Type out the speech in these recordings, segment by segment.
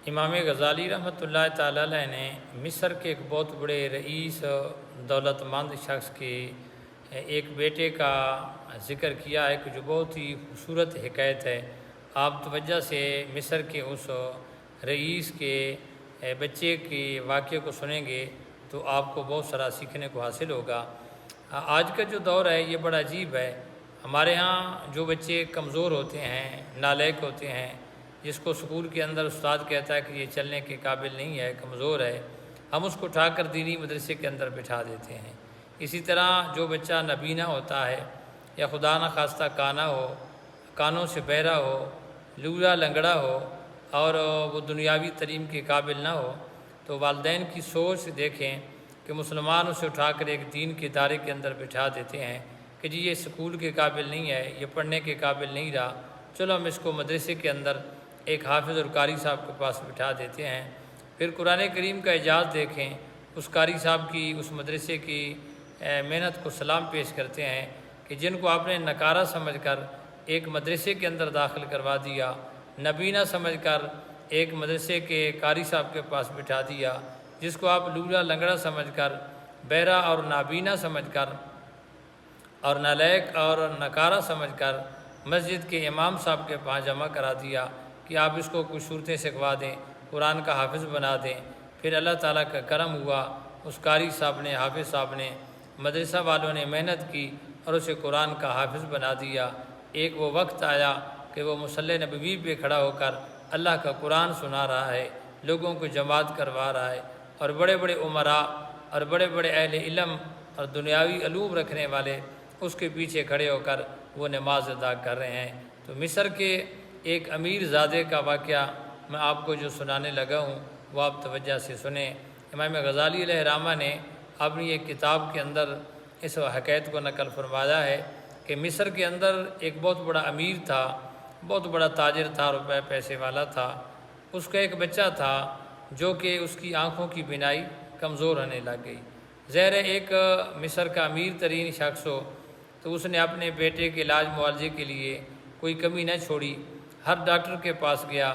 امام غزالی رحمۃ اللہ تعالی علیہ نے مصر کے ایک بہت بڑے رئیس دولت مند شخص کے ایک بیٹے کا ذکر کیا ہے کہ جو بہت ہی خوبصورت حکایت ہے۔ آپ توجہ سے مصر کے اس رئیس کے بچے کے واقعے کو سنیں گے تو آپ کو بہت سارا سیکھنے کو حاصل ہوگا۔ آج کا جو دور ہے یہ بڑا عجیب ہے۔ ہمارے ہاں جو بچے کمزور ہوتے ہیں، نالائق ہوتے ہیں، جس کو اسکول کے اندر استاد کہتا ہے کہ یہ چلنے کے قابل نہیں ہے، کمزور ہے، ہم اس کو اٹھا کر دینی مدرسے کے اندر بٹھا دیتے ہیں۔ اسی طرح جو بچہ نابینا ہوتا ہے یا خدا نخواستہ کانا ہو، کانوں سے بہرا ہو، لولا لنگڑا ہو اور وہ دنیاوی تعلیم کے قابل نہ ہو، تو والدین کی سوچ سے دیکھیں کہ مسلمان اسے اٹھا کر ایک دین کے ادارے کے اندر بٹھا دیتے ہیں کہ جی یہ اسکول کے قابل نہیں ہے، یہ پڑھنے کے قابل نہیں رہا، چلو ہم اس کو مدرسے کے اندر ایک حافظ اور قاری صاحب کے پاس بٹھا دیتے ہیں۔ پھر قرآن کریم کا اعجاز دیکھیں، اس قاری صاحب کی، اس مدرسے کی محنت کو سلام پیش کرتے ہیں کہ جن کو آپ نے نکارہ سمجھ کر ایک مدرسے کے اندر داخل کروا دیا، نبینا سمجھ کر ایک مدرسے کے قاری صاحب کے پاس بٹھا دیا، جس کو آپ لولا لنگڑا سمجھ کر، بہرا اور نابینا سمجھ کر اور نالائق اور نکارہ سمجھ کر مسجد کے امام صاحب کے پاس جمع کرا دیا کہ آپ اس کو کچھ صورتیں سکھوا دیں، قرآن کا حافظ بنا دیں۔ پھر اللہ تعالیٰ کا کرم ہوا، اس قاری صاحب نے، حافظ صاحب نے، مدرسہ والوں نے محنت کی اور اسے قرآن کا حافظ بنا دیا۔ ایک وہ وقت آیا کہ وہ مصلی نبوی پہ کھڑا ہو کر اللہ کا قرآن سنا رہا ہے، لوگوں کو جماعت کروا رہا ہے، اور بڑے بڑے عمراء اور بڑے بڑے اہل علم اور دنیاوی علوم رکھنے والے اس کے پیچھے کھڑے ہو کر وہ نماز ادا کر رہے ہیں۔ تو مصر کے ایک امیر زادے کا واقعہ میں آپ کو جو سنانے لگا ہوں وہ آپ توجہ سے سنیں۔ امام غزالی علیہ رحمہ نے اپنی ایک کتاب کے اندر اس حکایت کو نقل فرمایا ہے کہ مصر کے اندر ایک بہت بڑا امیر تھا، بہت بڑا تاجر تھا، روپے پیسے والا تھا۔ اس کا ایک بچہ تھا جو کہ اس کی آنکھوں کی بینائی کمزور ہونے لگ گئی۔ ظاہر ہے ایک مصر کا امیر ترین شخص ہو تو اس نے اپنے بیٹے کے علاج معالجے کے لیے کوئی کمی نہ چھوڑی، ہر ڈاکٹر کے پاس گیا،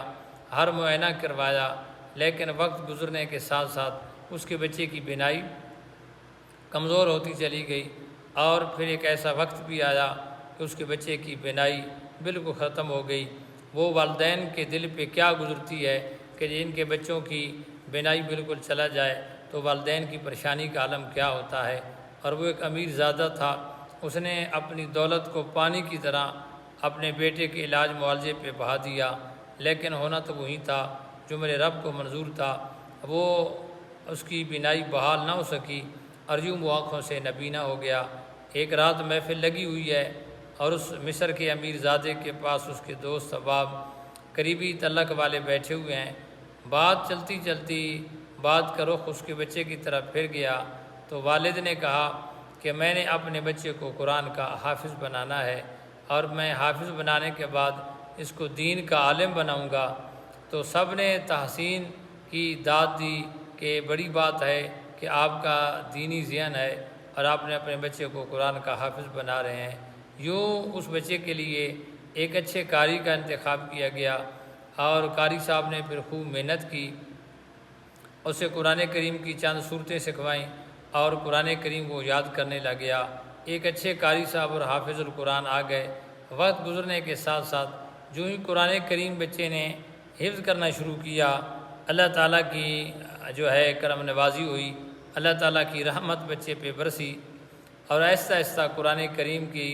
ہر معائنہ کروایا، لیکن وقت گزرنے کے ساتھ ساتھ اس کے بچے کی بینائی کمزور ہوتی چلی گئی، اور پھر ایک ایسا وقت بھی آیا کہ اس کے بچے کی بینائی بالکل ختم ہو گئی۔ وہ والدین کے دل پہ کیا گزرتی ہے کہ ان کے بچوں کی بینائی بالکل چلا جائے تو والدین کی پریشانی کا عالم کیا ہوتا ہے۔ اور وہ ایک امیر زادہ تھا، اس نے اپنی دولت کو پانی کی طرح اپنے بیٹے کے علاج معالجے پہ بہا دیا، لیکن ہونا تو وہی تھا جو میرے رب کو منظور تھا۔ وہ اس کی بینائی بحال نہ ہو سکی اور یوں وہ آنکھوں سے نابینا ہو گیا۔ ایک رات محفل لگی ہوئی ہے اور اس مصر کے امیر زادے کے پاس اس کے دوست احباب، قریبی تعلق والے بیٹھے ہوئے ہیں۔ بات چلتی چلتی بات کا رخ اس کے بچے کی طرف پھر گیا تو والد نے کہا کہ میں نے اپنے بچے کو قرآن کا حافظ بنانا ہے، اور میں حافظ بنانے کے بعد اس کو دین کا عالم بناؤں گا۔ تو سب نے تحسین کی، داد دی کہ بڑی بات ہے کہ آپ کا دینی ذہن ہے اور آپ نے اپنے بچے کو قرآن کا حافظ بنا رہے ہیں۔ یوں اس بچے کے لیے ایک اچھے قاری کا انتخاب کیا گیا، اور قاری صاحب نے پھر خوب محنت کی، اسے قرآن کریم کی چند صورتیں سکھوائیں اور قرآن کریم کو یاد کرنے لگ گیا۔ ایک اچھے قاری صاحب اور حافظ القرآن آ گئے۔ وقت گزرنے کے ساتھ ساتھ جو ہی قرآن کریم بچے نے حفظ کرنا شروع کیا، اللہ تعالیٰ کی جو ہے کرم نوازی ہوئی، اللہ تعالیٰ کی رحمت بچے پہ برسی، اور آہستہ آہستہ قرآن کریم کی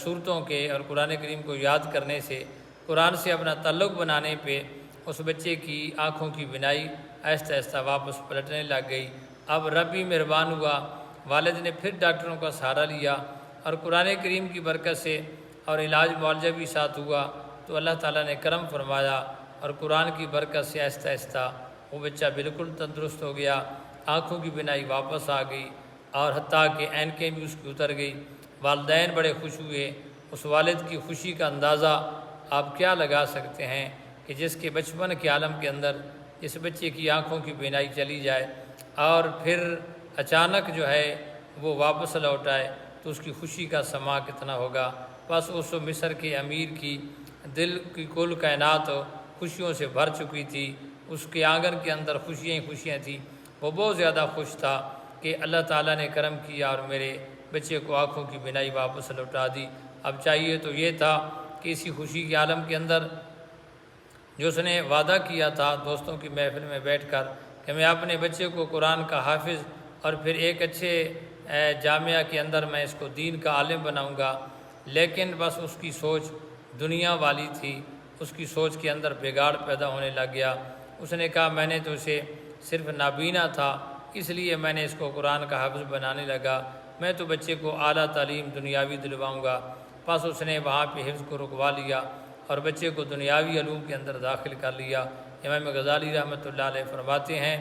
صورتوں کے اور قرآن کریم کو یاد کرنے سے، قرآن سے اپنا تعلق بنانے پہ اس بچے کی آنکھوں کی بینائی آہستہ آہستہ واپس پلٹنے لگ گئی۔ اب رب بھی مہربان ہوا، والد نے پھر ڈاکٹروں کا سہارا لیا اور قرآن کریم کی برکت سے اور علاج معالجہ بھی ساتھ ہوا تو اللہ تعالیٰ نے کرم فرمایا، اور قرآن کی برکت سے آہستہ آہستہ وہ بچہ بالکل تندرست ہو گیا، آنکھوں کی بینائی واپس آ گئی، اور حتیٰ کہ اینکیں بھی اس کی اتر گئی۔ والدین بڑے خوش ہوئے۔ اس والد کی خوشی کا اندازہ آپ کیا لگا سکتے ہیں کہ جس کے بچپن کے عالم کے اندر اس بچے کی آنکھوں کی بینائی چلی جائے اور پھر اچانک جو ہے وہ واپس لوٹ آئے تو اس کی خوشی کا سما کتنا ہوگا۔ بس اس مصر کے امیر کی دل کی کل کائنات خوشیوں سے بھر چکی تھی۔ اس کے آنگن کے اندر خوشیاں ہی خوشیاں تھیں۔ وہ بہت زیادہ خوش تھا کہ اللہ تعالیٰ نے کرم کیا اور میرے بچے کو آنکھوں کی بینائی واپس لوٹا دی۔ اب چاہیے تو یہ تھا کہ اسی خوشی کے عالم کے اندر جو اس نے وعدہ کیا تھا دوستوں کی محفل میں بیٹھ کر کہ میں اپنے بچے کو قرآن کا حافظ اور پھر ایک اچھے جامعہ کے اندر میں اس کو دین کا عالم بناؤں گا، لیکن بس اس کی سوچ دنیا والی تھی، اس کی سوچ کے اندر بگاڑ پیدا ہونے لگ گیا۔ اس نے کہا میں نے تو اسے صرف نابینا تھا اس لیے میں نے اس کو قرآن کا حافظ بنانے لگا، میں تو بچے کو اعلیٰ تعلیم دنیاوی دلواؤں گا۔ بس اس نے وہاں پہ حفظ کو رکوا لیا اور بچے کو دنیاوی علوم کے اندر داخل کر لیا۔ امام غزالی رحمۃ اللہ علیہ فرماتے ہیں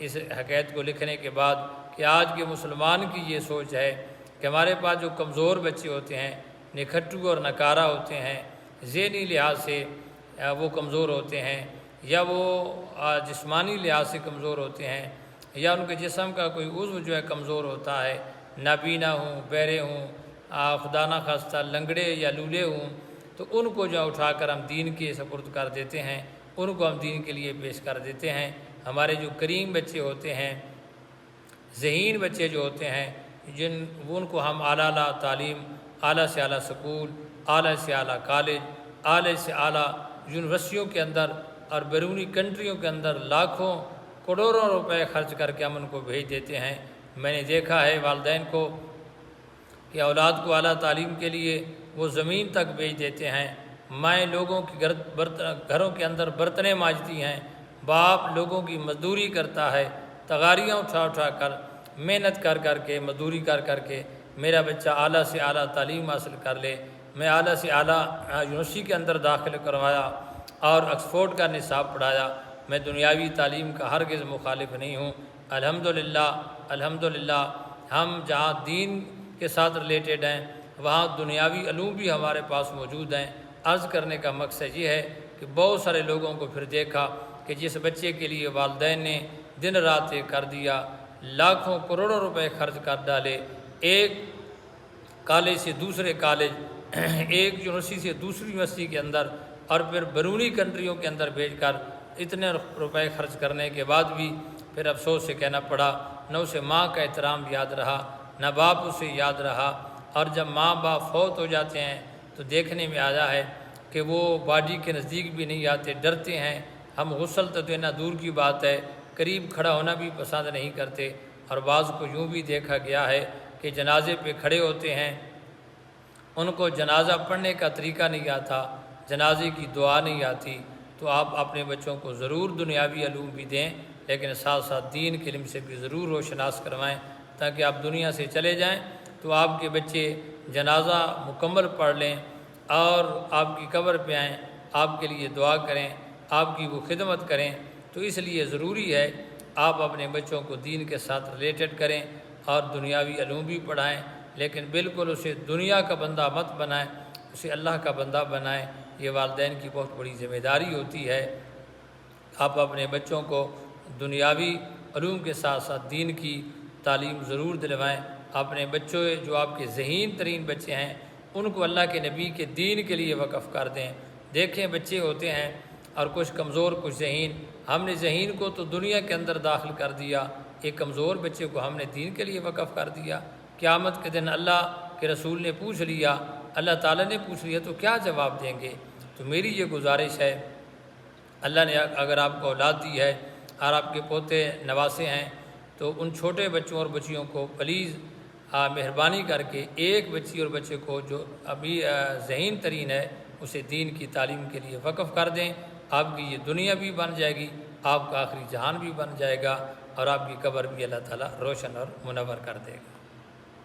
اس حکایت کو لکھنے کے بعد کہ آج کے مسلمان کی یہ سوچ ہے کہ ہمارے پاس جو کمزور بچے ہوتے ہیں، نکھٹو اور نکارہ ہوتے ہیں، ذہنی لحاظ سے وہ کمزور ہوتے ہیں، یا وہ جسمانی لحاظ سے کمزور ہوتے ہیں، یا ان کے جسم کا کوئی عضو جو ہے کمزور ہوتا ہے، نابینا ہوں، بہرے ہوں، خدا نہ خواستہ لنگڑے یا لولے ہوں، تو ان کو جو اٹھا کر ہم دین کے سپرد کر دیتے ہیں، ان کو ہم دین کے لیے پیش کر دیتے ہیں۔ ہمارے جو کریم بچے ہوتے ہیں، ذہین بچے جو ہوتے ہیں، ان کو ہم اعلیٰ تعلیم، اعلیٰ سے اعلیٰ سکول، اعلیٰ سے اعلیٰ کالج، اعلیٰ سے اعلیٰ یونیورسٹیوں کے اندر اور بیرونی کنٹریوں کے اندر لاکھوں کروڑوں روپے خرچ کر کے ہم ان کو بھیج دیتے ہیں۔ میں نے دیکھا ہے والدین کو کہ اولاد کو اعلیٰ تعلیم کے لیے وہ زمین تک بھیج دیتے ہیں، مائیں لوگوں کی گھروں کے اندر برتنیں مانجتی ہیں، باپ لوگوں کی مزدوری کرتا ہے، تغاریاں اٹھا کر محنت کر کے مزدوری کر کے میرا بچہ اعلیٰ سے اعلیٰ تعلیم حاصل کر لے۔ میں اعلیٰ سے اعلیٰ یونیورسٹی کے اندر داخل کروایا اور آکسفورڈ کا نصاب پڑھایا۔ میں دنیاوی تعلیم کا ہرگز مخالف نہیں ہوں۔ الحمدللہ ہم جہاں دین کے ساتھ ریلیٹڈ ہیں وہاں دنیاوی علوم بھی ہمارے پاس موجود ہیں۔ عرض کرنے کا مقصد یہ ہے کہ بہت سارے لوگوں کو پھر دیکھا کہ جس بچے کے لیے والدین نے دن رات ایک کر دیا، لاکھوں کروڑوں روپے خرچ کر ڈالے، ایک کالج سے دوسرے کالج، ایک یونیورسٹی سے دوسری یونیورسٹی کے اندر اور پھر بیرونی کنٹریوں کے اندر بھیج کر اتنے روپے خرچ کرنے کے بعد بھی پھر افسوس سے کہنا پڑا نہ اسے ماں کا احترام یاد رہا، نہ باپ اسے یاد رہا، اور جب ماں باپ فوت ہو جاتے ہیں تو دیکھنے میں آیا ہے کہ وہ باڈی کے نزدیک بھی نہیں آتے، ڈرتے ہیں۔ ہم غسل تو دینا دور کی بات ہے، قریب کھڑا ہونا بھی پسند نہیں کرتے، اور بعض کو یوں بھی دیکھا گیا ہے کہ جنازے پہ کھڑے ہوتے ہیں، ان کو جنازہ پڑھنے کا طریقہ نہیں آتا، جنازے کی دعا نہیں آتی۔ تو آپ اپنے بچوں کو ضرور دنیاوی علوم بھی دیں، لیکن ساتھ ساتھ دین کے علم سے بھی ضرور روشناس کروائیں، تاکہ آپ دنیا سے چلے جائیں تو آپ کے بچے جنازہ مکمل پڑھ لیں اور آپ کی قبر پہ آئیں، آپ کے لیے دعا کریں، آپ کی وہ خدمت کریں۔ تو اس لیے ضروری ہے آپ اپنے بچوں کو دین کے ساتھ ریلیٹڈ کریں اور دنیاوی علوم بھی پڑھائیں، لیکن بالکل اسے دنیا کا بندہ مت بنائیں، اسے اللہ کا بندہ بنائیں۔ یہ والدین کی بہت بڑی ذمہ داری ہوتی ہے۔ آپ اپنے بچوں کو دنیاوی علوم کے ساتھ ساتھ دین کی تعلیم ضرور دلوائیں۔ اپنے بچوں جو آپ کے ذہین ترین بچے ہیں ان کو اللہ کے نبی کے دین کے لیے وقف کر دیں۔ دیکھیں بچے ہوتے ہیں اور کچھ کمزور کچھ ذہین، ہم نے ذہین کو تو دنیا کے اندر داخل کر دیا، ایک کمزور بچے کو ہم نے دین کے لیے وقف کر دیا۔ قیامت کے دن اللہ کے رسول نے پوچھ لیا، اللہ تعالیٰ نے پوچھ لیا تو کیا جواب دیں گے؟ تو میری یہ گزارش ہے، اللہ نے اگر آپ کو اولاد دی ہے اور آپ کے پوتے نواسے ہیں تو ان چھوٹے بچوں اور بچیوں کو پلیز مہربانی کر کے ایک بچی اور بچے کو جو ابھی ذہین ترین ہے اسے دین کی تعلیم کے لیے وقف کر دیں۔ آپ کی یہ دنیا بھی بن جائے گی، آپ کا آخری جہان بھی بن جائے گا، اور آپ کی قبر بھی اللہ تعالیٰ روشن اور منور کر دے گا۔